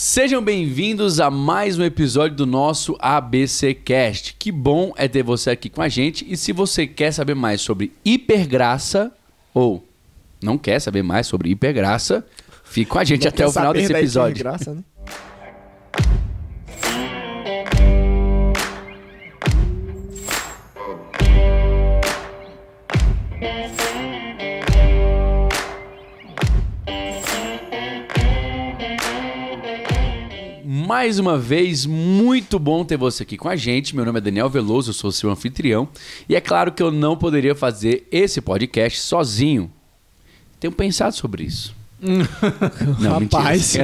Sejam bem-vindos a mais um episódio do nosso ABC Cast. Que bom é ter você aqui com a gente. E se você quer saber mais sobre hipergraça ou não quer saber mais sobre hipergraça, fique com a gente até o final desse episódio. Graça, né? Mais uma vez, muito bom ter você aqui com a gente. Meu nome é Daniel Veloso, eu sou seu anfitrião. E é claro que eu não poderia fazer esse podcast sozinho. Tenho pensado sobre isso. Não, rapaz,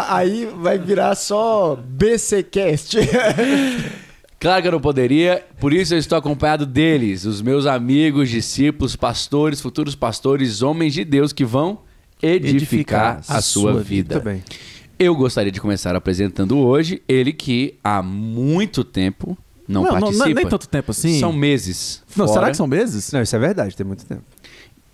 aí vai virar só BCcast. Claro que eu não poderia, por isso eu estou acompanhado deles, os meus amigos, discípulos, pastores, futuros pastores, homens de Deus que vão edificar a sua vida. Muito bem. Eu gostaria de começar apresentando hoje ele que há muito tempo não participa. Não, nem tanto tempo assim. São meses. Não, fora. será que são meses? Não, isso é verdade, tem muito tempo.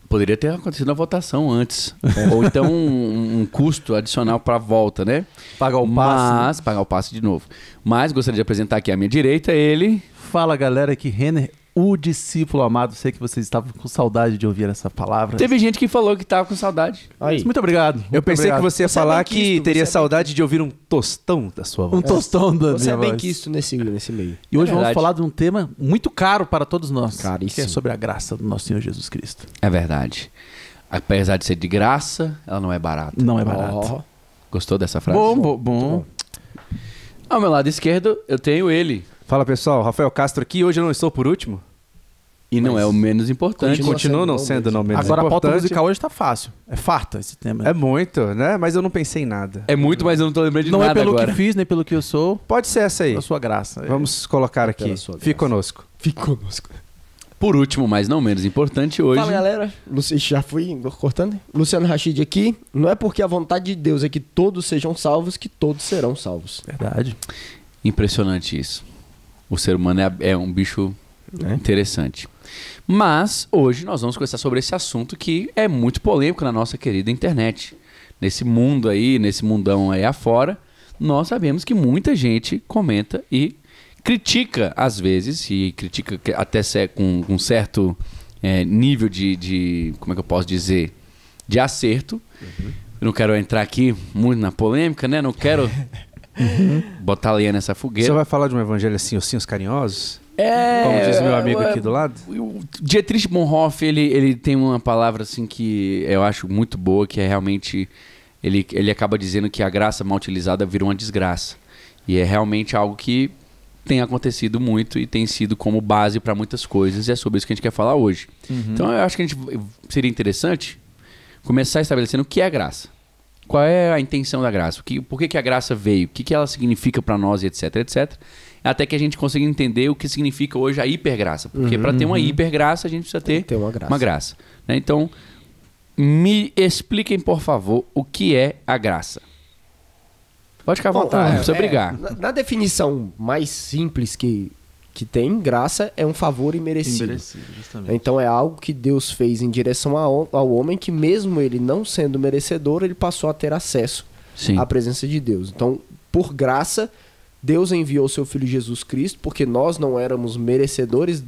Poderia ter acontecido a votação antes. Ou então um custo adicional para a volta, né? Pagar o passe. Mas, pagar o passe de novo. Mas gostaria de apresentar aqui à minha direita ele... Fala, galera, aqui Renner, o discípulo amado. Sei que vocês estavam com saudade de ouvir essa palavra. Teve gente que falou que estava com saudade. Mas muito obrigado. Eu pensei que você ia falar benquisto, que teria você é saudade de ouvir um tostão da sua voz. Um tostão da Você minha é bem voz. quisto nesse meio. E hoje É vamos verdade. falar de um tema muito caro para todos nós. Caríssimo. Que é sobre a graça do nosso Senhor Jesus Cristo. É verdade. Apesar de ser de graça, ela não é barata. Não é barato. Ó, Gostou dessa frase? Bom. Ao meu lado esquerdo, eu tenho ele. Fala pessoal, Rafael Castro aqui, hoje eu não estou por último. E não é o menos importante. Continua não sendo não menos Agora a pauta importante. musical hoje tá fácil. É farta esse tema. É muito, né? Mas eu não pensei em nada. É muito, mas eu não tô lembrando de Não é nada pelo agora. que fiz, nem pelo que eu sou, Pode ser essa aí. pela sua graça. Vamos colocar Pela aqui. sua graça. Fique conosco. fique conosco. Por último, mas não menos importante, hoje... Fala, galera. Já fui cortando. Luciano Rachid aqui. Não é porque a vontade de Deus é que todos sejam salvos que todos serão salvos. Verdade. Impressionante isso. O ser humano é um bicho interessante. Mas hoje nós vamos conversar sobre esse assunto que é muito polêmico na nossa querida internet. Nesse mundo aí, nesse mundão aí afora, nós sabemos que muita gente comenta e critica às vezes, e critica até com um certo nível de, como é que eu posso dizer, de acerto. Eu não quero entrar aqui muito na polêmica, né? Não quero botar lenha nessa fogueira. Você vai falar de um evangelho assim, ossinhos carinhosos? É, Como diz meu amigo aqui do lado? O Dietrich Bonhoeffer, ele tem uma palavra assim que eu acho muito boa, que é realmente... Ele acaba dizendo que a graça mal utilizada vira uma desgraça. E é realmente algo que tem acontecido muito e tem sido como base para muitas coisas. E é sobre isso que a gente quer falar hoje. Então eu acho que seria interessante começar estabelecendo o que é a graça. Qual é a intenção da graça? Por que a graça veio? O que ela significa para nós, etc, etc. Até que a gente consiga entender o que significa hoje a hipergraça. Porque para ter uma hipergraça, a gente precisa ter uma graça. Né? Então, me expliquem, por favor, o que é a graça. Pode ficar à vontade, não precisa brigar. Na definição mais simples que tem, graça é um favor imerecido. Justamente. Então é algo que Deus fez em direção ao homem que, mesmo ele não sendo merecedor, ele passou a ter acesso Sim. à presença de Deus. Então, por graça, Deus enviou seu Filho Jesus Cristo, porque nós não éramos merecedores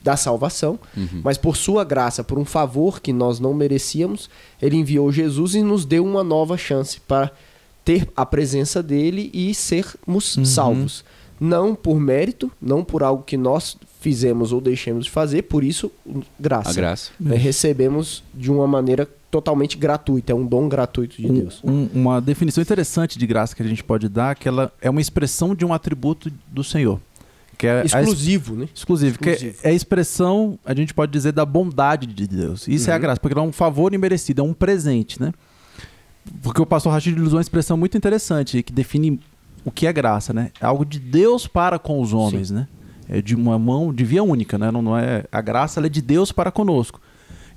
da salvação, mas por sua graça, por um favor que nós não merecíamos, ele enviou Jesus e nos deu uma nova chance para ter a presença dele e sermos salvos. Não por mérito, não por algo que nós fizemos ou deixemos de fazer, por isso, graça. A graça. Recebemos de uma maneira totalmente gratuita, é um dom gratuito de Deus. Uma definição interessante de graça que a gente pode dar, que ela é uma expressão de um atributo do Senhor. Que é Exclusivo, né? Exclusivo. Que é a expressão, a gente pode dizer, da bondade de Deus. Isso é a graça, porque é um favor imerecido, é um presente, né? Porque o pastor Rachid usou uma expressão muito interessante, que define o que é graça, né? É algo de Deus para com os homens, né? É de uma mão, de via única, né? Não é, a graça ela é de Deus para conosco.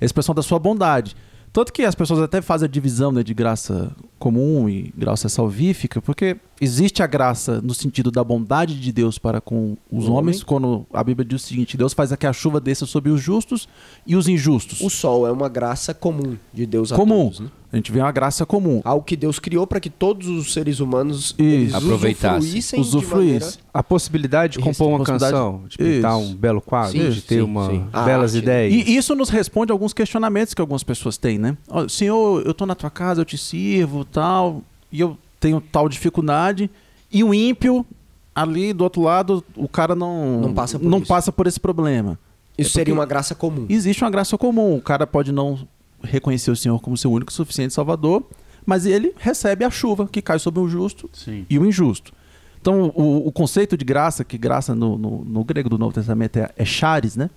É a expressão da sua bondade. Tanto que as pessoas até fazem a divisão, né, de graça comum e graça salvífica, porque existe a graça no sentido da bondade de Deus para com os homens, quando a Bíblia diz o seguinte: Deus faz que a chuva desça sobre os justos e os injustos. O sol é uma graça comum de Deus a Comum. todos, né? A gente vê uma graça comum. Algo que Deus criou para que todos os seres humanos Isso. Aproveitassem. Usufruísse. A possibilidade de compor uma Possibilidade- canção, de pintar Isso. um belo quadro, Sim, de ter sim, uma sim. A belas arte. ideias. E isso nos responde a alguns questionamentos que algumas pessoas têm, né? Ó, Senhor, eu tô na tua casa, eu te sirvo, tal, e eu tenho tal dificuldade, e o ímpio, ali do outro lado, o cara não passa por isso. passa por esse problema. Isso É seria porque uma graça comum. Existe uma graça comum. O cara pode não reconhecer o Senhor como seu único e suficiente Salvador, mas ele recebe a chuva que cai sobre o justo Sim. e o injusto. Então, o conceito de graça, que graça no grego do Novo Testamento é charis, né?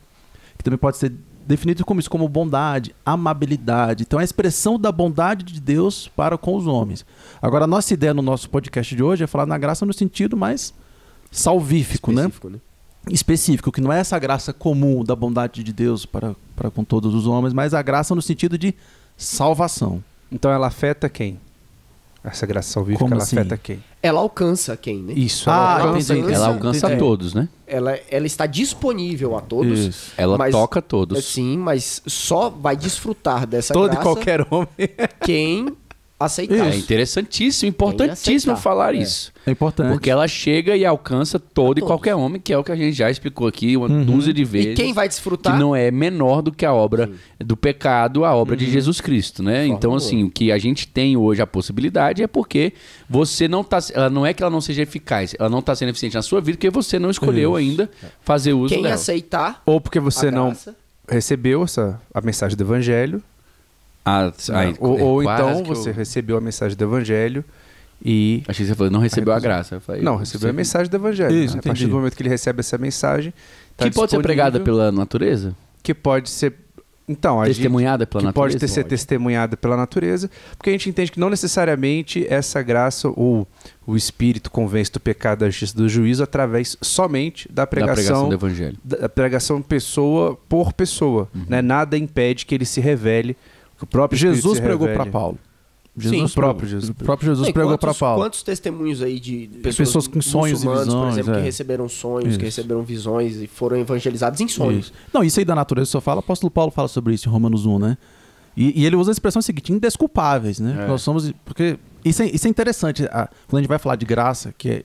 Que também pode ser definido como isso, como bondade, amabilidade. Então, é a expressão da bondade de Deus para com os homens. Agora, a nossa ideia no nosso podcast de hoje é falar na graça no sentido mais salvífico, Específico, né? específico, que não é essa graça comum da bondade de Deus para com todos os homens, mas a graça no sentido de salvação. Então ela afeta quem? Essa graça salvífica, Como ela assim? afeta quem? Ela alcança quem, né? Isso, Ah, ela alcança entendi. Ela alcança É. todos, né? Ela está disponível a todos. Isso. Ela Mas- toca todos. Sim, mas só vai desfrutar dessa todo e graça qualquer homem. quem aceitar. É interessantíssimo, importantíssimo aceitar. falar É. isso. É importante. Porque ela chega e alcança todo e todos. qualquer homem, que é o que a gente já explicou aqui uma dúzia de vezes. E quem vai que desfrutar? não é menor do que a obra do pecado, a obra de Jesus Cristo, né? Forma Então, boa. assim, o que a gente tem hoje a possibilidade é porque você não tá, ela não é que ela não seja eficaz, ela não está sendo eficiente na sua vida porque você não escolheu ainda fazer uso Quem dela. aceitar Ou porque você a não graça, recebeu a mensagem do evangelho, Ah, né? ou quase então que você eu... recebeu a mensagem do evangelho e Achei que você falou, não recebeu a graça. Eu falei, não recebeu a você- mensagem do evangelho. Isso, né? A partir entendi. do momento que ele recebe essa mensagem, tá Que pode ser disponível, pregada pela natureza? que pode ser então a gente- Testemunhada pela que natureza? pode ser testemunhada pela natureza, porque a gente entende que não necessariamente essa graça ou o Espírito convence do pecado, da justiça, do juízo através somente da Da pregação pregação, do evangelho. da pregação pessoa por pessoa, né? Nada impede que ele se revele, que o próprio Espírito Jesus se pregou revele. para Paulo. Sim, Jesus o próprio Jesus. O próprio Jesus Não, e pregou para Paulo. Quantos testemunhos aí de Pessoas com sonhos e muçulmanos, por visões, exemplo, é. que receberam sonhos, Isso. que receberam visões e foram evangelizados em sonhos. Isso. Não, isso aí da natureza só fala, o apóstolo Paulo fala sobre isso em Romanos 1, né? E ele usa a expressão seguinte, indesculpáveis, né? É. Nós somos... Porque isso é interessante, quando a gente vai falar de graça, que é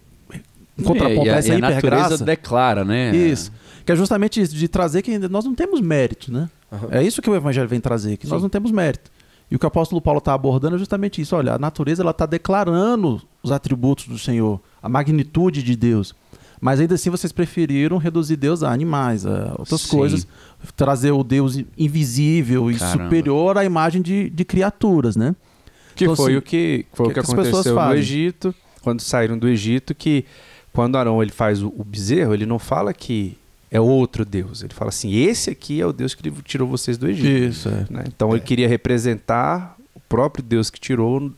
em contraponto e a essa a natureza hipergraça. declara, né? Isso. Que é justamente isso, de trazer que nós não temos mérito, né? É isso que o evangelho vem trazer, que nós não temos mérito. E o que o apóstolo Paulo está abordando é justamente isso. Olha, a natureza está declarando os atributos do Senhor, a magnitude de Deus. Mas ainda assim vocês preferiram reduzir Deus a animais, a outras Sim. coisas. Trazer o Deus invisível e Caramba. superior à imagem de criaturas, né? Que Então, foi assim, o que que as pessoas aconteceu no fazem? Egito, quando saíram do Egito, que quando Arão ele faz o bezerro, ele não fala que é outro Deus. Ele fala assim, esse aqui é o Deus que tirou vocês do Egito. Isso, é. Né? Então ele queria representar o próprio Deus que tirou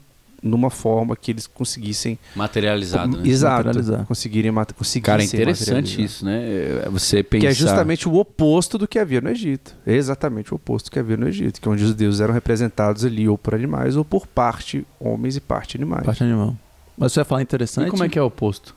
numa forma que eles conseguissem Materializado, né? exato, Materializar. conseguissem Cara, é interessante materializar. isso, né? Você pensar... Que é justamente o oposto do que havia no Egito. É exatamente o oposto do que havia no Egito, que é onde os deuses eram representados ali ou por animais ou por parte homens e parte animais. Parte animal. Mas você ia falar interessante. E como é que é o oposto?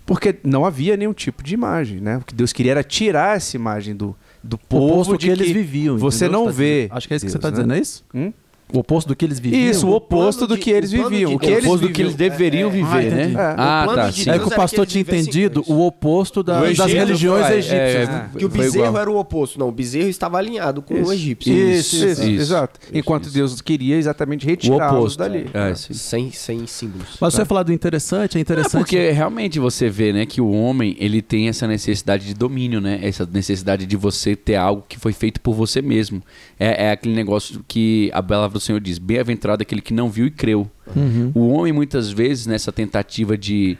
Porque não havia nenhum tipo de imagem, né? O que Deus queria era tirar essa imagem do O povo oposto de que eles viviam. você entendeu? não Você tá vê dizendo. Acho que é isso que você Deus, está né? dizendo, é isso? Hum? O oposto do que eles viviam. Isso, o oposto do que eles o plano viviam. de O que Deus. eles oposto do que viviam. eles deveriam viver, entendi. né? É, Ah, o plano tá. de sim. É Deus que o era pastor que tinha eles vivessem entendido com isso. o oposto das Egito religiões foi- egípcias. né? Que o foi bezerro igual. era o oposto. Não, o bezerro estava alinhado com Isso. o egípcio. Isso. Exato. Enquanto Deus queria exatamente retirá-los oposto. dali. É, sim. Sem símbolos. Mas você ia falar do interessante, é É interessante. porque realmente você vê, né, que o homem, ele tem essa necessidade de domínio, né? Essa necessidade de você ter algo que foi feito por você mesmo. É aquele negócio que a palavra do Senhor diz, bem-aventurado aquele que não viu e creu. Uhum. O homem, muitas vezes, nessa tentativa de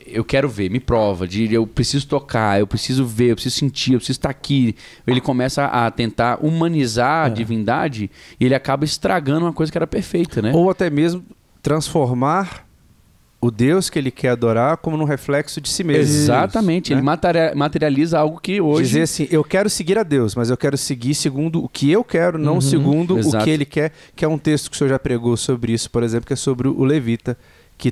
eu quero ver, me prova, de eu preciso tocar, eu preciso ver, eu preciso sentir, eu preciso estar aqui. Ele começa a tentar humanizar a divindade e ele acaba estragando uma coisa que era perfeita, né? Ou até mesmo transformar o Deus que ele quer adorar como num reflexo de si mesmo. Exatamente, né? ele materializa algo que hoje... Dizer assim, eu quero seguir a Deus, mas eu quero seguir segundo o que eu quero, não segundo exato. o que ele quer, que é um texto que o senhor já pregou sobre isso, por exemplo, que é sobre o levita, que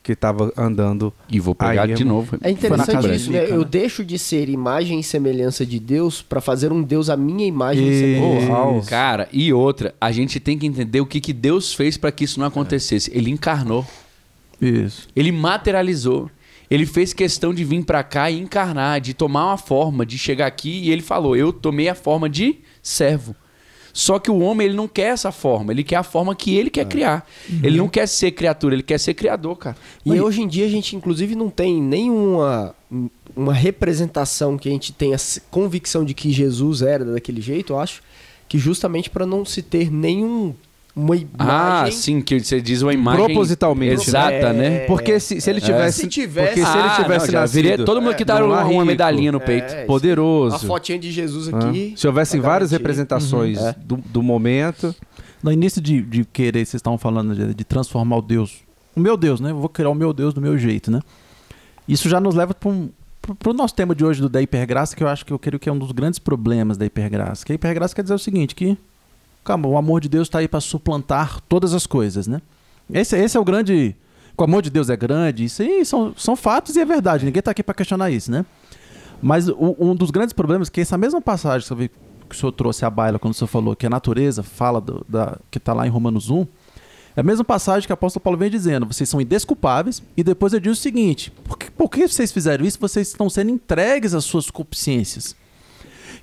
que estava andando. E vou pegar Aí, de novo. É interessante casa isso, né? bíblica, Eu né? deixo de ser imagem e semelhança de Deus pra fazer um Deus à minha imagem e semelhança. Uau. Cara, e outra, a gente tem que entender o que Deus fez para que isso não acontecesse. Ele encarnou. Isso. Ele materializou. Ele fez questão de vir pra cá e encarnar, de tomar uma forma, de chegar aqui e ele falou: eu tomei a forma de servo. Só que o homem, ele não quer essa forma, ele quer a forma que ele quer criar. Ele não quer ser criatura, ele quer ser criador, cara. E hoje em dia a gente, inclusive, não tem nenhuma uma representação que a gente tenha convicção de que Jesus era daquele jeito, eu acho, que justamente para não se ter nenhuma Ah, imagem. sim, que você diz uma imagem Propositalmente, exata, né? Porque se ele tivesse. Se tivesse- Porque se ele Ah, tivesse não, já nascido. viria todo mundo que tá num lar uma rico, medalhinha no peito. É, poderoso. A fotinha de Jesus Hã? aqui. Se houvessem pra várias garantir. representações do momento. No início de querer, vocês estavam falando de transformar o Deus. O meu Deus, né? Eu vou criar o meu Deus do meu jeito, né? Isso já nos leva para o nosso tema de hoje da hipergraça, que eu acho que eu creio que é um dos grandes problemas da hipergraça. Que a hipergraça quer dizer o seguinte, que calma, o amor de Deus está aí para suplantar todas as coisas, né? Esse é o grande... O amor de Deus é grande, isso aí são fatos e é verdade. Ninguém está aqui para questionar isso, né? Mas um dos grandes problemas é que essa mesma passagem que o senhor trouxe à baila quando o senhor falou que a natureza fala que está lá em Romanos 1, é a mesma passagem que o apóstolo Paulo vem dizendo: vocês são indesculpáveis, e depois ele diz o seguinte: por que vocês fizeram isso? Vocês estão sendo entregues às suas concupiscências.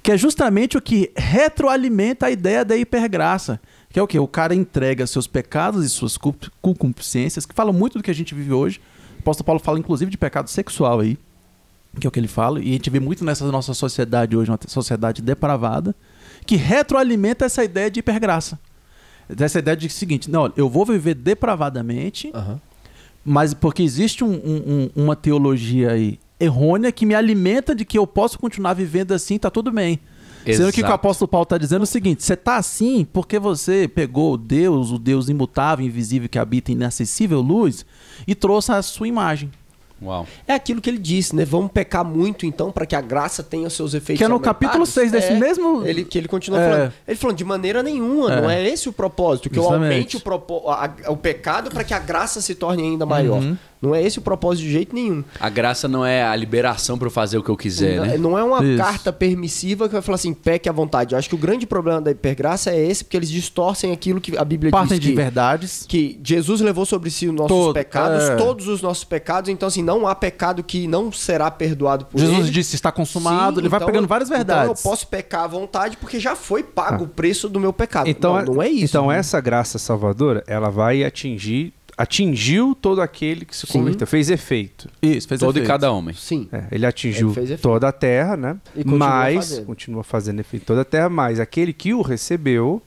Que é justamente o que retroalimenta a ideia da hipergraça. Que é o quê? O cara entrega seus pecados e suas concupiscências, que falam muito do que a gente vive hoje. O apóstolo Paulo fala inclusive de pecado sexual aí, que é o que ele fala, e a gente vê muito nessa nossa sociedade hoje, uma sociedade depravada, que retroalimenta essa ideia de hipergraça. Essa ideia de seguinte: não, eu vou viver depravadamente, mas porque existe uma teologia aí errônea que me alimenta de que eu posso continuar vivendo assim, tá tudo bem. Sendo que o apóstolo Paulo está dizendo é o seguinte: você tá assim porque você pegou o Deus imutável, invisível, que habita em inacessível luz, e trouxe a sua imagem. Uau. É aquilo que ele disse, né? Vamos pecar muito, então, para que a graça tenha seus efeitos Que é no aumentados. capítulo 6 desse mesmo... Que ele continua falando. Ele falando, de maneira nenhuma, não é esse o propósito. Que eu aumente o pecado para que a graça se torne ainda maior. Não é esse o propósito de jeito nenhum. A graça não é a liberação para eu fazer o que eu quiser, né? Não é uma Isso. carta permissiva que vai falar assim, peque à vontade. Eu acho que o grande problema da hipergraça é esse, porque eles distorcem aquilo que a Bíblia Partem diz. de verdades. Que Jesus levou sobre si os nossos pecados, todos os nossos pecados. Então, assim, não há pecado que não será perdoado por ele. Jesus disse: está consumado. Sim, ele vai então- pegando várias verdades. Então eu posso pecar à vontade porque já foi pago o preço do meu pecado. Então, não é isso. Então, essa graça salvadora, ela vai atingiu todo aquele que se converteu. Fez efeito. Isso, fez Todo e efeito. cada homem. Sim. Ele atingiu Ele fez efeito. toda a terra, né? E continua Continua fazendo efeito em toda a terra, mas aquele que o recebeu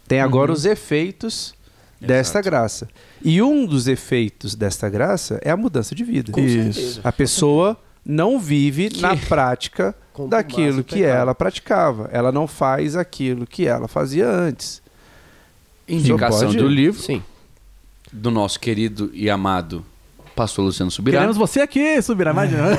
tem agora os efeitos desta graça. E um dos efeitos desta graça é a mudança de vida. Com Isso. certeza. A pessoa não vive na prática Com daquilo base no que pecado. ela praticava. Ela não faz aquilo que ela fazia antes. Indicação pode? do livro Sim. do nosso querido e amado pastor Luciano Subirá. Queremos você aqui, Subirá. Imagina.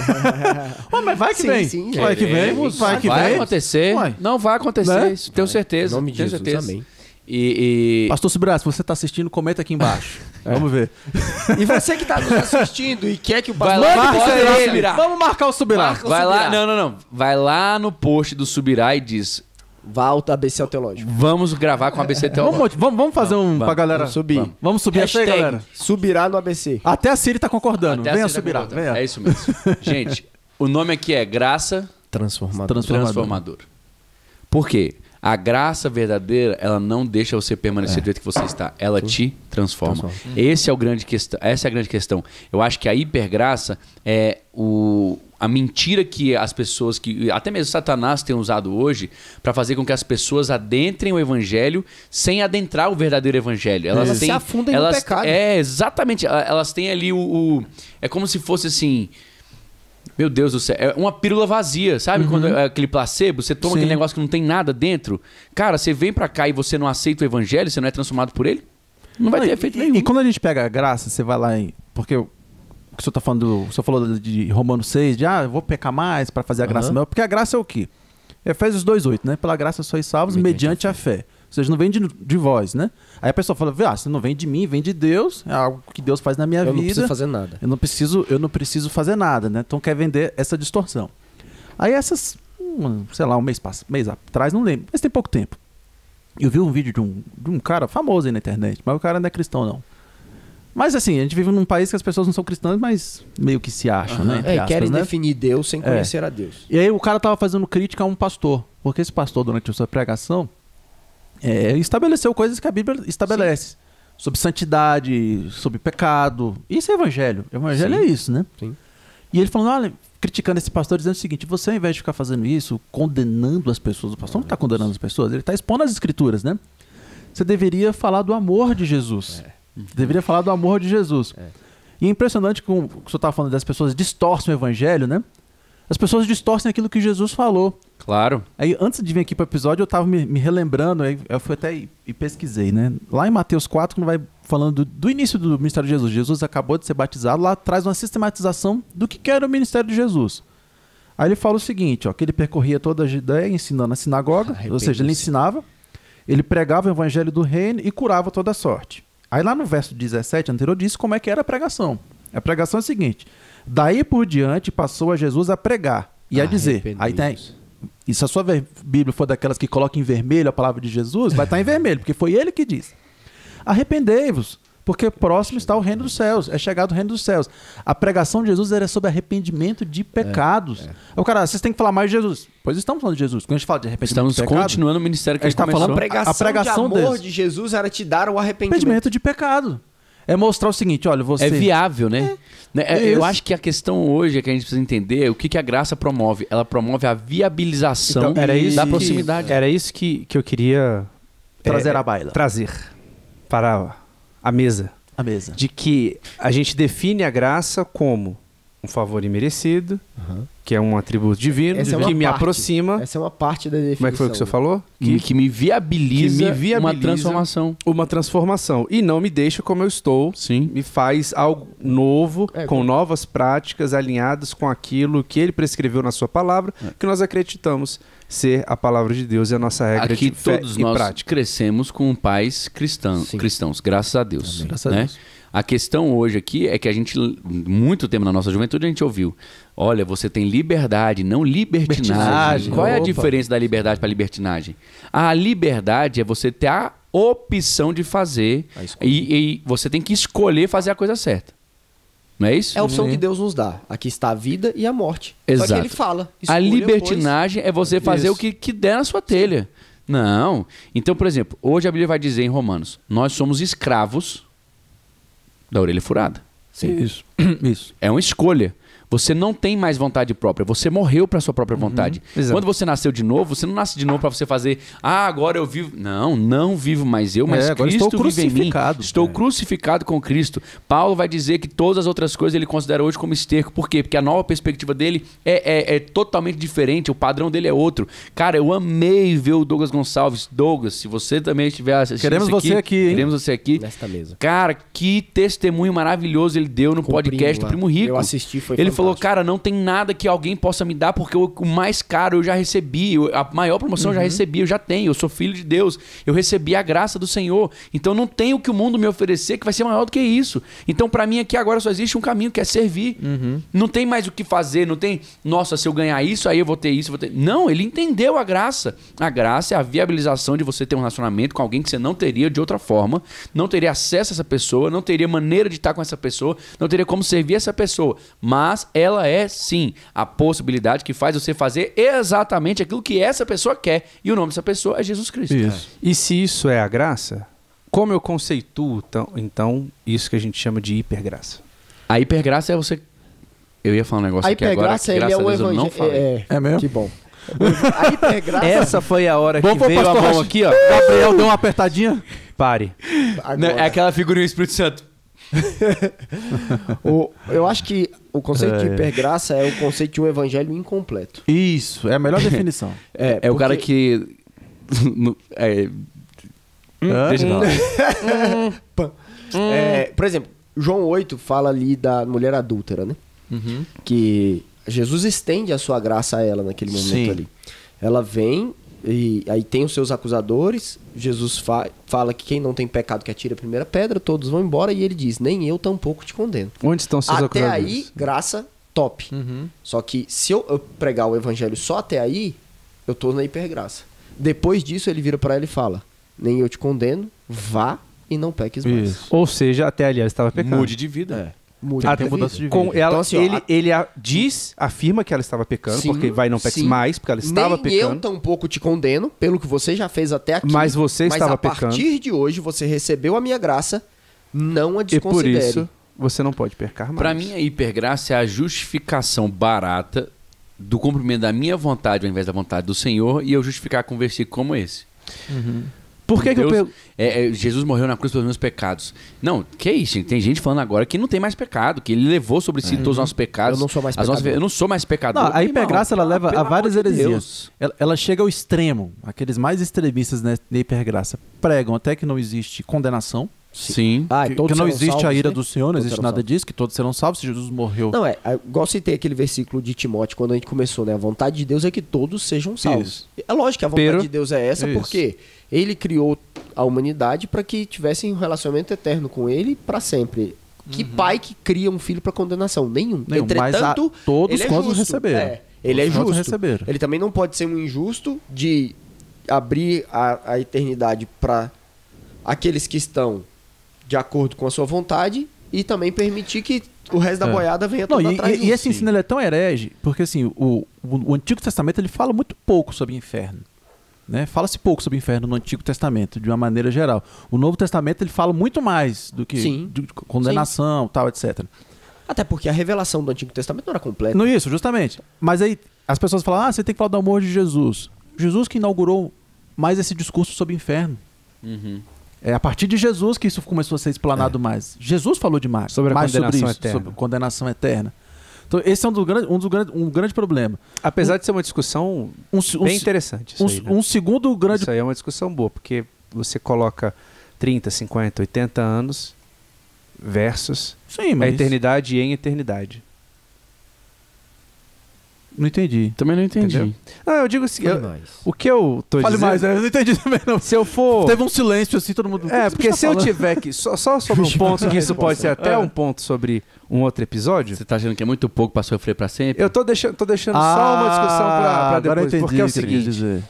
Ô, mas vai que Sim, vem. sim. Vai que vem. Vai que Vai vem. acontecer. Uai. Não vai acontecer, Né? isso, tenho certeza. Em nome de tenho Jesus, certeza. amém. E Pastor Subirá, se você está assistindo, comenta aqui embaixo. Vamos ver. E você que está nos assistindo e quer que o Vai pastor... lá, Marca marca isso aí, ele. Subirá. Vamos marcar o Subirá. Marca o vai lá, Subirá. não. Vai lá no post do Subirá e diz: Volta ABC ao Teológico. vamos gravar com a ABC Teológico. Vamos fazer pra galera. Vamos subir. Vamos subir essa aí, galera. Subirá no ABC. Até a Siri tá concordando. Até Venha assim Subirá. tá concordando. Venha. É isso mesmo. Gente, o nome aqui é Graça Transformador. Transformadora. Por quê? A graça verdadeira, ela não deixa você permanecer do jeito que você está. Ela te transforma. Essa é a grande questão. Eu acho que a hipergraça é a mentira que as pessoas, que até mesmo Satanás tem usado hoje, para fazer com que as pessoas adentrem o evangelho sem adentrar o verdadeiro evangelho. Elas Se afundem no pecado. É, exatamente. Elas têm ali é como se fosse assim... Meu Deus do céu, é uma pílula vazia, sabe? Quando é aquele placebo, você toma aquele negócio que não tem nada dentro. Cara, você vem pra cá e você não aceita o evangelho, você não é transformado por ele, não vai ter efeito nenhum. E quando a gente pega a graça, você vai lá em... Porque o que o senhor tá falando, o senhor falou de Romanos 6, de eu vou pecar mais para fazer a graça melhor. Porque a graça é o quê? Efésios 2:8, né? Pela graça sois salvos mediante a fé. seja, não vem de vós, né? Aí a pessoa fala, se não vem de mim, vem de Deus, é algo que Deus faz na minha vida. Eu não preciso fazer nada. Eu não preciso fazer nada, né? Então quer vender essa distorção. Aí sei lá, um mês atrás, não lembro, mas tem pouco tempo. Eu vi um vídeo de um cara famoso aí na internet, mas o cara não é cristão, não. Mas assim, a gente vive num país que as pessoas não são cristãs, mas meio que se acham, né? Entre aspas, querem né? definir Deus sem conhecer a Deus. E aí o cara tava fazendo crítica a um pastor, porque esse pastor, durante a sua pregação, estabeleceu coisas que a Bíblia estabelece. Sim. Sobre santidade, sobre pecado. Isso é evangelho. Evangelho é isso, né? Sim. E ele falando, olha, criticando esse pastor, dizendo o seguinte: você, ao invés de ficar fazendo isso, condenando as pessoas, o pastor não está condenando as pessoas, ele está expondo as escrituras, né? Você deveria falar do amor de Jesus. Deveria falar do amor de Jesus. E é impressionante que o senhor estava falando das pessoas distorcem o evangelho, né? As pessoas distorcem aquilo que Jesus falou. Claro. Aí, antes de vir aqui para o episódio, eu estava me relembrando, aí eu fui até e pesquisei, né? Lá em Mateus 4, quando vai falando do início do ministério de Jesus, Jesus acabou de ser batizado, lá traz uma sistematização do que era o ministério de Jesus. Aí ele fala o seguinte, ó, que ele percorria toda a Judéia ensinando na sinagoga, ou seja, ele ensinava, ele pregava o evangelho do reino e curava toda a sorte. Aí lá no verso 17 anterior diz como é que era a pregação. A pregação é a seguinte: daí por diante passou a Jesus a pregar e a dizer. Aí tem. E se a sua Bíblia for daquelas que coloca em vermelho a palavra de Jesus, vai estar em vermelho, porque foi ele que disse. Arrependei-vos, porque próximo está o reino dos céus, é chegado o reino dos céus. A pregação de Jesus era sobre arrependimento de pecados. O cara, vocês têm que falar mais de Jesus. Pois estamos falando de Jesus. Quando a gente fala de arrependimento de pecado, estamos continuando o ministério que a gente está falando a pregação de amor de Jesus era te dar o arrependimento de pecado. É mostrar o seguinte, olha, você... É viável, né? Eu acho que a questão hoje é que a gente precisa entender o que a graça promove. Ela promove a viabilização da proximidade. Era isso que eu queria trazer à baila. Trazer para a mesa. A mesa. De que a gente define a graça como um favor imerecido, que é um atributo divino, que me aproxima. Essa é uma parte da definição. Como é que foi que você falou? Que me viabiliza uma transformação. Uma transformação. E não me deixa como eu estou. Sim. Me faz algo novo, com novas práticas, alinhadas com aquilo que ele prescreveu na sua palavra, que nós acreditamos ser a palavra de Deus e a nossa regra aqui de fé todos e nós prática. Crescemos com pais cristãos, graças a Deus. Graças a Deus. A questão hoje aqui é que a gente, muito tempo na nossa juventude, a gente ouviu: olha, você tem liberdade, não libertinagem. Qual é a diferença da liberdade para a libertinagem? A liberdade é você ter a opção de fazer e você tem que escolher fazer a coisa certa. Não é isso? É a opção que Deus nos dá. Aqui está a vida e a morte. Exato. Só que ele fala. A libertinagem é você fazer o que der na sua telha. Não. Então, por exemplo, hoje a Bíblia vai dizer em Romanos: nós somos escravos da orelha furada. Sim. Isso. É uma escolha. Você não tem mais vontade própria. Você morreu para sua própria vontade. Quando você nasceu de novo, você não nasce de novo para você fazer: agora eu vivo. Não vivo mais eu, mas Cristo vive em mim. Estou crucificado com Cristo. Paulo vai dizer que todas as outras coisas ele considera hoje como esterco. Por quê? Porque a nova perspectiva dele é totalmente diferente. O padrão dele é outro. Cara, eu amei ver o Douglas Gonçalves. Douglas, se você também estiver assistindo queremos você aqui. Queremos você aqui. Nesta mesa. Cara, que testemunho maravilhoso ele deu no podcast do Primo Rico. Eu assisti, foi ele fantástico. falou: cara, não tem nada que alguém possa me dar, porque o mais caro eu já recebi, a maior promoção eu já recebi, eu já tenho, eu sou filho de Deus, eu recebi a graça do Senhor, então não tem o que o mundo me oferecer que vai ser maior do que isso. Então pra mim aqui agora só existe um caminho, que é servir. Não tem mais o que fazer, não tem, nossa, se eu ganhar isso, aí eu vou ter isso, eu vou ter... Não, ele entendeu a graça. A graça é a viabilização de você ter um relacionamento com alguém que você não teria de outra forma, não teria acesso a essa pessoa, não teria maneira de estar com essa pessoa, não teria como servir essa pessoa, mas ela é sim a possibilidade que faz você fazer exatamente aquilo que essa pessoa quer, e o nome dessa pessoa é Jesus Cristo. Isso. E se isso é a graça, como eu conceituo então isso que a gente chama de hipergraça? A hipergraça é você... Eu ia falar um negócio aqui agora, hipergraça, ele é um eu não falei. É mesmo? Que bom. A hipergraça... Essa foi a hora que Bom, veio a mão aqui, ó. Gabriel deu uma apertadinha. Pare. Não, é aquela figurinha do Espírito Santo. Eu acho que o conceito de hipergraça é o conceito de um evangelho incompleto. Isso, é a melhor definição. É o cara que... Deixa eu falar. Por exemplo, João 8 fala ali da mulher adúltera, né? Que Jesus estende a sua graça a ela naquele momento ali. Ela vem E aí tem os seus acusadores. Jesus fala que quem não tem pecado que atire a primeira pedra, todos vão embora. E ele diz, nem eu tampouco te condeno. Onde estão seus Até acusadores? aí, graça, top. Só que se eu pregar o evangelho só até aí, eu tô na hipergraça. Depois disso, ele vira pra ela e fala, nem eu te condeno, vá e não peques mais. Isso. Ou seja, até ali ela estava pecando. Mude de vida. Mude Até de mudança vida. de vida. Com ela, Então, assim, ó, ele afirma que ela estava pecando, Sim, porque vai não peques sim. mais, porque ela estava Nem eu pecando. tampouco te condeno, pelo que você já fez até aqui. Mas você estava a partir pecando. de hoje, você recebeu a minha graça, não a E por desconsidere. isso, você não pode pecar mais. Pra mim, a hipergraça é a justificação barata do cumprimento da minha vontade ao invés da vontade do Senhor, e eu justificar com um versículo como esse. Por que, que eu Deus- pergunto? Jesus morreu na cruz pelos meus pecados. Não, que isso, gente? Tem gente falando agora que não tem mais pecado, que ele levou sobre si todos os nossos pecados. Eu não sou mais as nossas- pecador. Eu não sou mais pecador. Não, a Irmão, hipergraça ela leva pelo a várias amor de heresias. Deus. Ela chega ao extremo. Aqueles mais extremistas na hipergraça pregam até que não existe condenação. Sim. Ah, que todos não serão existe a salvos, ira né? do Senhor, não Todos existe serão nada salvos. disso, que todos serão salvos se Jesus morreu. Não, igual citei aquele versículo de Timóteo quando a gente começou, né? A vontade de Deus é que todos sejam salvos. Isso. É lógico que a vontade Pero- de Deus é essa, Isso. porque ele criou a humanidade para que tivessem um relacionamento eterno com ele para sempre. Que pai que cria um filho para condenação? Nenhum. Nenhum, mas Entretanto, todos ele é quantos justo. receberam. Ele é Todos quantos justo. receberam. Ele também não pode ser um injusto de abrir a eternidade para aqueles que estão de acordo com a sua vontade e também permitir que o resto da boiada venha Não, toda e, atrás e disso. esse ensino ele é tão herege, porque assim, o Antigo Testamento ele fala muito pouco sobre inferno. Né? Fala-se pouco sobre inferno no Antigo Testamento, de uma maneira geral. O Novo Testamento ele fala muito mais do que Sim. de condenação, tal, etc. Até porque a revelação do Antigo Testamento não era completa. Não isso, justamente. Mas aí as pessoas falam, você tem que falar do amor de Jesus. Jesus que inaugurou mais esse discurso sobre inferno. É a partir de Jesus que isso começou a ser explanado mais. Jesus falou demais Sobre a mais condenação sobre isso, eterna. sobre condenação eterna. Então esse é um grande problema. Apesar de ser uma discussão bem interessante. Isso aí, né? Um segundo grande Isso aí é uma discussão boa, porque você coloca 30, 50, 80 anos versus Sim, a mas eternidade em eternidade. não entendi. Também não entendi. Entendeu? Não, eu digo assim, Fale mais. o que eu tô Fale dizendo... mais, eu não entendi também não. Se eu for... Teve um silêncio assim, todo mundo... É, o que porque você se tá eu falando? tiver que... Só sobre um ponto, que isso pode ser até um ponto sobre um outro episódio, Você tá achando que é muito pouco pra sofrer pra sempre? eu tô deixando só uma discussão pra agora eu depois. entendi Porque é o que ele quis seguinte, dizer.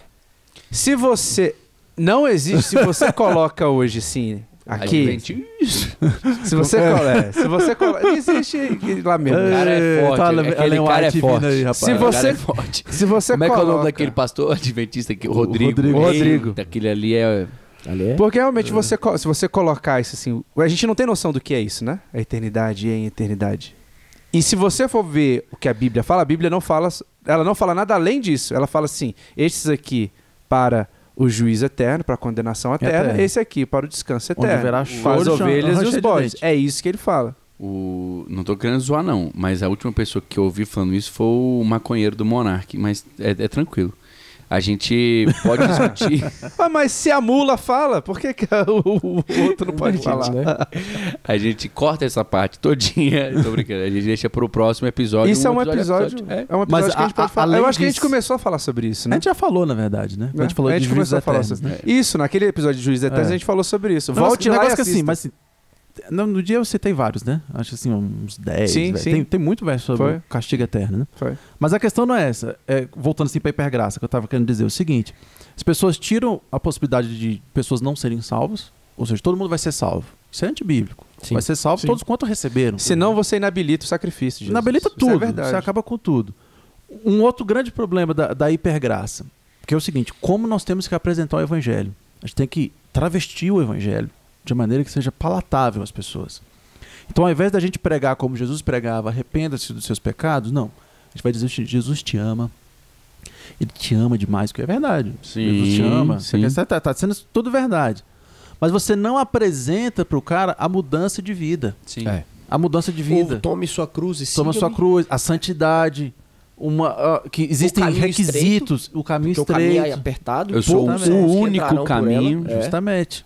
se você... Não existe, se você coloca hoje, assim, aqui... Adventista. Se você coloca... Não existe lá mesmo. O cara é forte. Tá, aquele Ellen cara é White forte. vindo aí, rapaz. Se O você- cara é forte. Se você Como é que é o nome coloca- daquele pastor adventista aqui? O Rodrigo. Rodrigo. Eita, aquele ali é... Ali é? Porque realmente se você colocar isso assim, a gente não tem noção do que é isso, né? A eternidade em eternidade. E se você for ver o que a Bíblia fala, ela não fala nada além disso. Ela fala assim, estes aqui para o juízo eterno, para a condenação eterna, Eterno. esse aqui para o descanso Onde eterno. haverá As choro, ovelhas e ranger os de bodes. dente. É isso que ele fala. Não tô querendo zoar, não. Mas a última pessoa que eu ouvi falando isso foi o maconheiro do Monark. Mas é tranquilo. A gente pode discutir. Ah, mas se a mula fala, por que o outro não pode falar? Né? A gente corta essa parte todinha. Tô brincando. A gente deixa pro próximo episódio. Isso é um episódio. É. É um episódio Mas que a gente pode falar. além Eu acho que a gente disso- começou a falar sobre isso, A né? gente já falou, na verdade, né? A gente falou de juízes começou a falar eternos, sobre né? isso, naquele episódio de Juízes Eternos É. a gente falou sobre isso. Não, Volte mas, lá e negócio que assista. assim, mas assim, no dia eu citei vários, né? Acho que assim, uns 10. Sim, velho. sim. Tem muito verso sobre Foi. o castigo eterno, né? Foi. Mas a questão não é essa. Voltando assim pra hipergraça, que eu tava querendo dizer o seguinte: as pessoas tiram a possibilidade de pessoas não serem salvas, ou seja, todo mundo vai ser salvo. Isso é antibíblico. Sim. Vai ser salvo Sim. todos quanto receberam. Senão você inabilita o sacrifício de Jesus. Inabilita Isso tudo. é verdade. Você acaba com tudo. Um outro grande problema da hipergraça, que é o seguinte: como nós temos que apresentar o evangelho? A gente tem que travestir o evangelho de maneira que seja palatável às pessoas. Então, ao invés da gente pregar como Jesus pregava, arrependa-se dos seus pecados, não. A gente vai dizer que Jesus te ama. Ele te ama demais, porque é verdade. Sim, Jesus te ama. sim. Tá sendo tudo verdade. Mas você não apresenta para o cara a mudança de vida. Sim. É. A mudança de vida. Tome sua cruz e Toma siga-me. sua cruz, a santidade, que existem caminho requisitos, o caminho Porque o caminho é estreito. apertado. Eu e sou poucos o são os que único entrarão por caminho, ela. É. Justamente.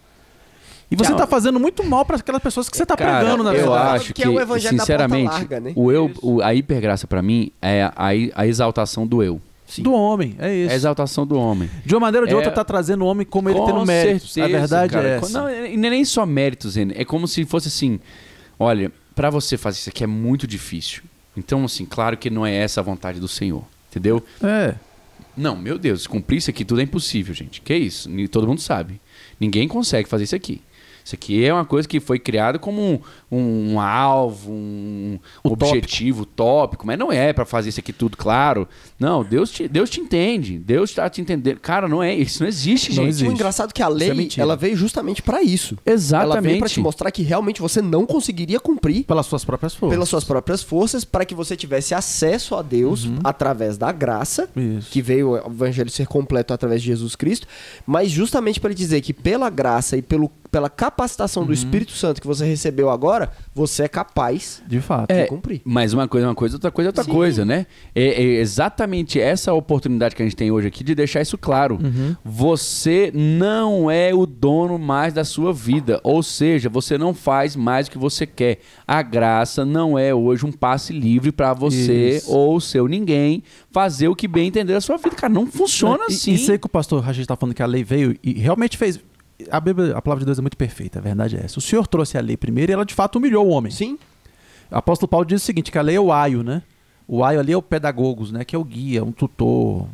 E você Tchau. está fazendo muito mal para aquelas pessoas que você está Cara, pregando, na eu verdade. acho que é o evangelho da sinceramente, porta larga, né? a hipergraça pra mim é a exaltação do eu. do homem, é isso. É a exaltação do homem. De uma maneira ou de outra, tá trazendo o homem como ele tendo méritos. A verdade cara. é essa. Não, e nem só méritos, René. É como se fosse assim, olha, pra você fazer isso aqui é muito difícil. Então, assim, claro que não é essa a vontade do Senhor, entendeu? É. Não, meu Deus, cumprir isso aqui tudo é impossível, gente. Que isso? Todo mundo sabe. Ninguém consegue fazer isso aqui. Isso aqui é uma coisa que foi criado como um alvo, um objetivo tópico, mas não é para fazer isso aqui tudo, claro. Não, Deus te entende. Deus está te entendendo. Cara, não é isso, não existe, gente. Não existe. O engraçado é que a lei, ela veio justamente para isso. Exatamente. Ela veio para te mostrar que realmente você não conseguiria cumprir pelas suas próprias forças. Pelas suas próprias forças, para que você tivesse acesso a Deus através da graça, que veio o evangelho ser completo através de Jesus Cristo, mas justamente para ele dizer que pela graça e pela capacitação do Espírito Santo que você recebeu agora, você é capaz de fato de cumprir. Mas uma coisa é uma coisa, outra coisa é outra coisa, né? É exatamente essa oportunidade que a gente tem hoje aqui de deixar isso claro. Você não é o dono mais da sua vida, ou seja, você não faz mais o que você quer. A graça não é hoje um passe livre para você ou o seu ninguém fazer o que bem entender a sua vida. Cara, não funciona assim. E sei que o pastor Rachid está falando que a lei veio e realmente fez... A Bíblia, a palavra de Deus é muito perfeita, a verdade é essa. O Senhor trouxe a lei primeiro e ela de fato humilhou o homem. Sim. O apóstolo Paulo diz o seguinte, que a lei é o aio, né? O aio ali é o pedagogos, né? Que é o guia, um tutor,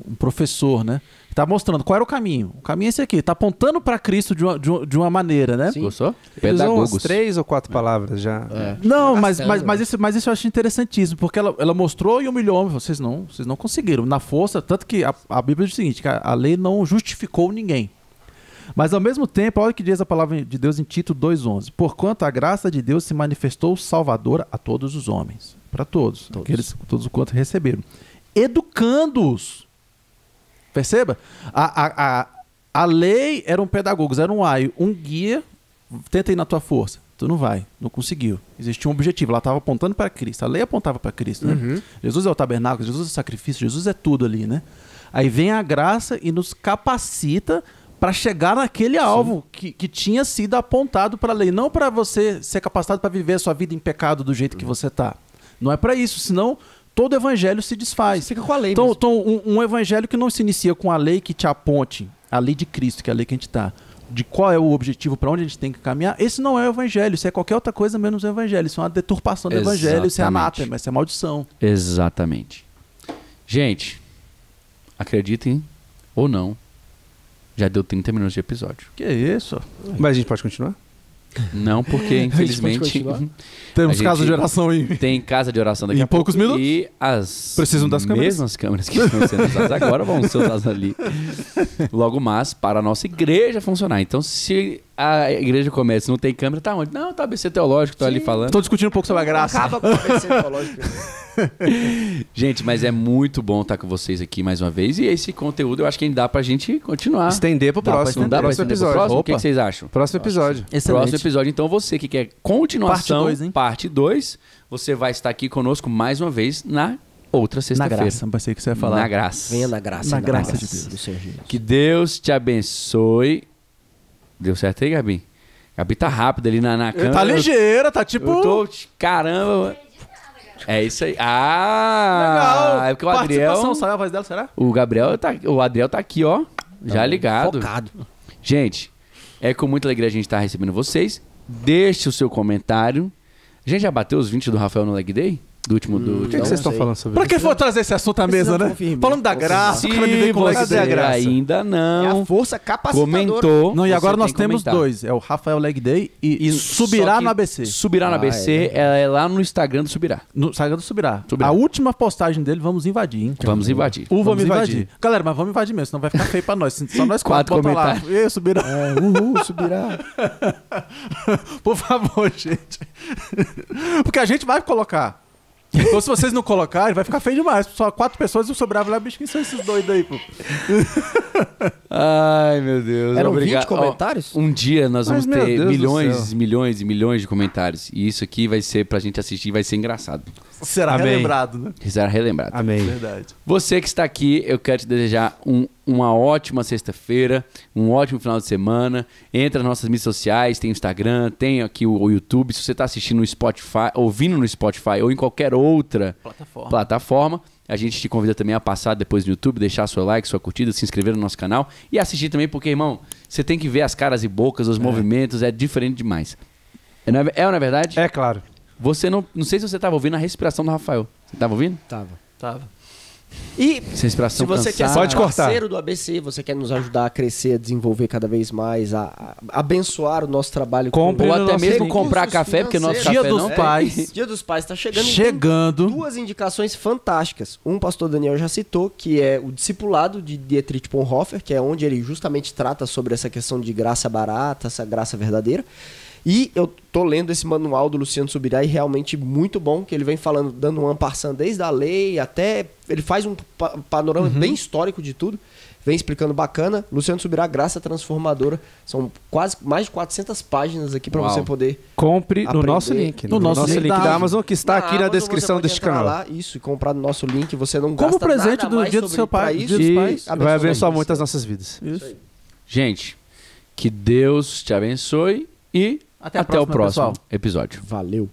um professor, né? Tá mostrando qual era o caminho. O caminho é esse aqui, tá apontando para Cristo de uma maneira, né? Sim. Gostou? Pedagogos. Umas 3 ou 4 palavras já. Não, mas isso eu acho interessantíssimo, porque ela mostrou e humilhou o homem. Vocês não conseguiram. Na força, tanto que a Bíblia diz o seguinte, que a lei não justificou ninguém. Mas ao mesmo tempo, olha o que diz a palavra de Deus em Tito 2,11. Porquanto a graça de Deus se manifestou salvadora a todos os homens. Para todos. Todos quanto receberam. Educando-os. Perceba? A lei era um pedagogos, era um aio, um guia. Tenta ir na tua força. Tu não vai, não conseguiu. Existia um objetivo, ela estava apontando para Cristo. A lei apontava para Cristo, né? Jesus é o tabernáculo, Jesus é o sacrifício, Jesus é tudo ali, né? Aí vem a graça e nos capacita para chegar naquele alvo que tinha sido apontado para a lei. Não para você ser capacitado para viver a sua vida em pecado do jeito que você está. Não é para isso, senão todo evangelho se desfaz. Você fica com a lei então um evangelho que não se inicia com a lei que te aponte, a lei de Cristo, que é a lei que a gente está, de qual é o objetivo, para onde a gente tem que caminhar, esse não é o evangelho, isso é qualquer outra coisa menos o evangelho. Isso é uma deturpação do evangelho, isso é anátema, isso é maldição. Exatamente. Gente, acreditem ou não, já deu 30 minutos de episódio. Que isso? Mas a gente pode continuar? Não, porque infelizmente temos casa de oração aí. Tem casa de oração daqui em a poucos pouco, minutos. E as precisam das mesmas câmeras que estão sendo usadas agora vão ser usadas ali logo mais para a nossa igreja funcionar. Então, se a igreja começa e não tem câmera, tá onde? Não, tá ABC Teológico, tô ali falando. Tô discutindo um pouco sobre a graça. Acaba com o ABC Teológico. Gente, mas é muito bom estar com vocês aqui mais uma vez. E esse conteúdo eu acho que ainda dá pra gente continuar. Estender pro próximo. Não dá pra estender pro próximo? O que vocês acham? Próximo episódio. Próximo episódio. Então você que quer continuação, parte 2, você vai estar aqui conosco mais uma vez na outra sexta-feira. Na graça, não pensei que você ia falar. Na graça. Venha na graça. Na graça de Deus. Do Senhor Jesus. Que Deus te abençoe. Deu certo aí, Gabi? Gabi tá rápida ali na câmera. Tá ligeira, tá tipo... Eu tô... Caramba... É isso aí. Legal. É porque o Adriel... Saiu a voz dela, será? O Adriel tá aqui, ó. Já ligado. Focado. Gente, é com muita alegria a gente tá recebendo vocês. Deixe o seu comentário. A gente já bateu os 20 do Rafael no Leg Day? Do último do... Por que vocês estão falando sobre Pra isso? que for trazer esse assunto à mesa, né? Falando da graça, o cara me vem com Leg você Day. ainda É não a força capacitadora. comentou... Não, e agora você nós tem que temos comentar. 2. É o Rafael Leg Day e Subirá Só que no ABC. Subirá no ABC é lá no Instagram do Subirá. No Saga do Subirá. Subirá. A última postagem dele, vamos invadir, hein? Vamos invadir. Vamos invadir. Galera, mas vamos invadir mesmo, senão vai ficar feio pra nós. Só nós 4 Quatro bota lá. comentários. Subirá. Subirá. Por favor, gente. Porque a gente vai colocar. Então, se vocês não colocarem, vai ficar feio demais. Só 4 pessoas e o sobrava lá, bicho, quem são esses doidos aí, pô? Ai, meu Deus. Eram obrigado. 20 comentários? Um dia nós vamos meu ter Deus do milhões céu. e milhões e milhões de comentários. E isso aqui vai ser pra gente assistir, vai ser engraçado. Será Amém. relembrado, né? Será relembrado. Amém. Verdade. Você que está aqui, eu quero te desejar uma ótima sexta-feira, um ótimo final de semana. Entra nas nossas mídias sociais, tem o Instagram, tem aqui o YouTube. Se você está assistindo no Spotify, ouvindo no Spotify ou em qualquer outra plataforma, A gente te convida também a passar depois no YouTube, deixar seu like, sua curtida, se inscrever no nosso canal e assistir também, porque, irmão, você tem que ver as caras e bocas, os movimentos, é diferente demais. Ou não é verdade? É claro. Você não sei se você estava ouvindo a respiração do Rafael. Você estava ouvindo? Tava. E Essa respiração se você quer cansada. ser Pode cortar. parceiro do ABC, você quer nos ajudar a crescer, a desenvolver cada vez mais, a abençoar o nosso trabalho. Compre Ou no até nosso mesmo recursos comprar café, porque nosso financeiros. café Dia não dos Pais. Dia dos Pais está chegando. e Chegando. tem duas indicações fantásticas. Um, o pastor Daniel já citou, que é o discipulado de Dietrich Bonhoeffer, que é onde ele justamente trata sobre essa questão de graça barata, essa graça verdadeira. E eu tô lendo esse manual do Luciano Subirá e realmente muito bom, que ele vem falando, dando um ampassando desde a lei até... Ele faz um panorama bem histórico de tudo, vem explicando bacana. Luciano Subirá, Graça Transformadora. São quase mais de 400 páginas aqui para Uau. você poder... Compre no Aprender. nosso link. No nosso link link da da Amazon, que está aqui na Amazon, descrição você pode deste entrar canal. lá, isso, e comprar no nosso link. Você não Como gasta presente nada do mais dia do sobre- seu pai, pra dia isso. dos E pais. vai abençoar isso. muito as nossas vidas. Isso. Gente, que Deus te abençoe e Até até a o próxima, próximo pessoal. episódio. Valeu.